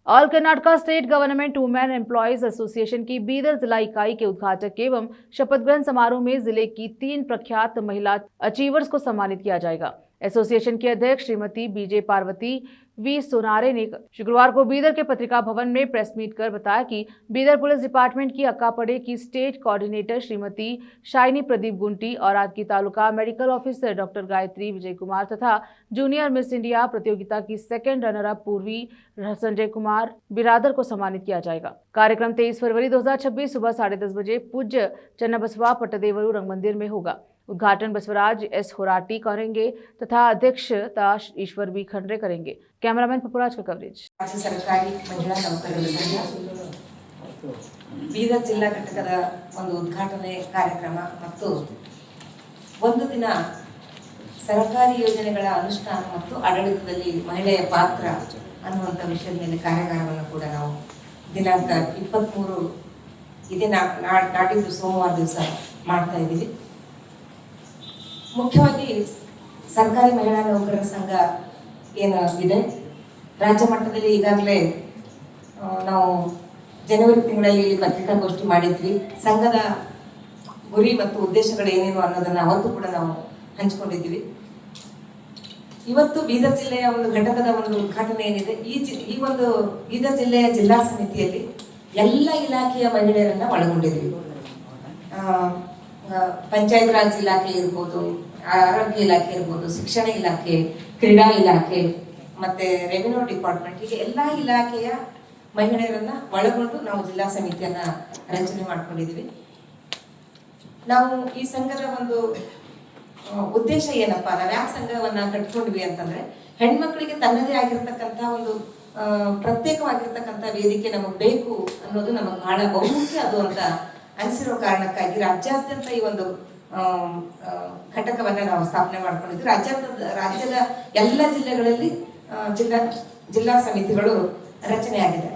All Karnataka state government women employees association की बीदर जिला इकाई के उद्घाटक एवं शपथ ग्रहण समारोह में जिले की 3 प्रख्यात महिला अचीवर्स को सम्मानित किया जाएगा। एसोसिएशन की अध्यक्ष श्रीमती बीजे पार्वती वी सोनारे ने शुक्रवार को बीदर के पत्रिका भवन में प्रेस मीट कर बताया कि बीदर पुलिस डिपार्टमेंट की अक्कापड़े की स्टेट कोऑर्डिनेटर श्रीमती शाइनी प्रदीप गुंटी और आज की taluka medical officer doctor Gayatri Vijay Kumar तथा जूनियर मिस इंडिया प्रतियोगिता की सेकेंड रनर अप पूर्वी संजय कुमार बिरादर को सम्मानित किया जाएगा। कार्यक्रम 23 फरवरी 2026 सुबह 10:30 बजे पूज्य चन्नबसवा पट्टदेवरू रंग मंदिर में होगा। उद्घाटन बसवराज एस होराटी करेंगे तथा अध्यक्षता ईश्वर बी खंड्रे करेंगे। कैमरामैन पपुराज का कवरेज। राज्य सरकारी महिला नौकरर बीदर जिल्ला ಘಟಕದ ಒಂದು ಉದ್ಘಾಟನೆ ಕಾರ್ಯಕ್ರಮ ಮತ್ತು ಒಂದು ದಿನ ಸರ್ಕಾರಿ ಯೋಜನೆಗಳ ಅನುಷ್ಠಾನ ಮತ್ತು ಆಡಳಿತದಲ್ಲಿ ಮಹಿಳೆಯ ಪಾತ್ರ ಅನ್ನುವಂಥ ವಿಷಯದ ಮೇಲೆ ಕಾರ್ಯಾಗಾರವನ್ನು ಕೂಡ ನಾವು ದಿನಾಂಕ 23 ಇದೇ ನಾಡಿದ್ದು ಸೋಮವಾರ ದಿವಸ ಮಾಡ್ತಾ ಇದ್ದೀವಿ। ಮುಖ್ಯವಾಗಿ ಸರ್ಕಾರಿ ಮಹಿಳಾ ನೌಕರರ ಸಂಘ ಏನಾಗಿದೆ ರಾಜ್ಯ ಮಟ್ಟದಲ್ಲಿ ಈಗಾಗಲೇ ನಾವು ಜನವರಿ ತಿಂಗಳಲ್ಲಿ ಪತ್ರಿಕಾಗೋಷ್ಠಿ ಮಾಡಿದ್ವಿ। ಸಂಘದ ಗುರಿ ಮತ್ತು ಉದ್ದೇಶಗಳು ಏನೇನು ಅನ್ನೋದನ್ನ ಅವತ್ತು ಕೂಡ ನಾವು ಹಂಚಿಕೊಂಡಿದ್ದೀವಿ। ಇವತ್ತು ಬೀದರ್ ಜಿಲ್ಲೆಯ ಒಂದು ಘಟಕದ ಒಂದು ಉದ್ಘಾಟನೆ ಏನಿದೆ ಈ ಒಂದು ಬೀದರ್ ಜಿಲ್ಲೆಯ ಜಿಲ್ಲಾ ಸಮಿತಿಯಲ್ಲಿ ಎಲ್ಲ ಇಲಾಖೆಯ ಮಹಿಳೆಯರನ್ನ ಒಳಗೊಂಡಿದ್ದೀವಿ। ಪಂಚಾಯತ್ ರಾಜ್ ಇಲಾಖೆ ಇರ್ಬೋದು, ಆರೋಗ್ಯ ಇಲಾಖೆ ಇರ್ಬೋದು, ಶಿಕ್ಷಣ ಇಲಾಖೆ, ಕ್ರೀಡಾ ಇಲಾಖೆ ಮತ್ತೆ ರೆವಿನ್ಯೂ ಡಿಪಾರ್ಟ್ಮೆಂಟ್, ಹೀಗೆ ಎಲ್ಲಾ ಇಲಾಖೆಯ ಮಹಿಳೆಯರನ್ನ ಒಳಗೊಂಡು ನಾವು ಜಿಲ್ಲಾ ಸಮಿತಿಯನ್ನ ರಚನೆ ಮಾಡ್ಕೊಂಡಿದ್ದೀವಿ। ನಾವು ಈ ಸಂಘದ ಒಂದು ಉದ್ದೇಶ ಏನಪ್ಪಾ, ನಾವು ಯಾಕೆ ಸಂಘವನ್ನ ಕಟ್ಕೊಂಡ್ವಿ ಅಂತಂದ್ರೆ ಹೆಣ್ಮಕ್ಳಿಗೆ ತನ್ನದೇ ಆಗಿರ್ತಕ್ಕಂಥ ಒಂದು ಪ್ರತ್ಯೇಕವಾಗಿರ್ತಕ್ಕಂಥ ವೇದಿಕೆ ನಮಗೆ ಬೇಕು ಅನ್ನೋದು ನಮಗೆ ಬಹಳ ಬಹುಮುಖ್ಯ ಅದು ಅಂತ ಅನಿಸಿರೋ ಕಾರಣಕ್ಕಾಗಿ ರಾಜ್ಯಾದ್ಯಂತ ಈ ಒಂದು ಘಟಕವನ್ನ ನಾವು ಸ್ಥಾಪನೆ ಮಾಡ್ಕೊಂಡಿದ್ವಿ। ರಾಜ್ಯದ ಎಲ್ಲ ಜಿಲ್ಲೆಗಳಲ್ಲಿ ಜಿಲ್ಲಾ ಸಮಿತಿಗಳು ರಚನೆಯಾಗಿದೆ।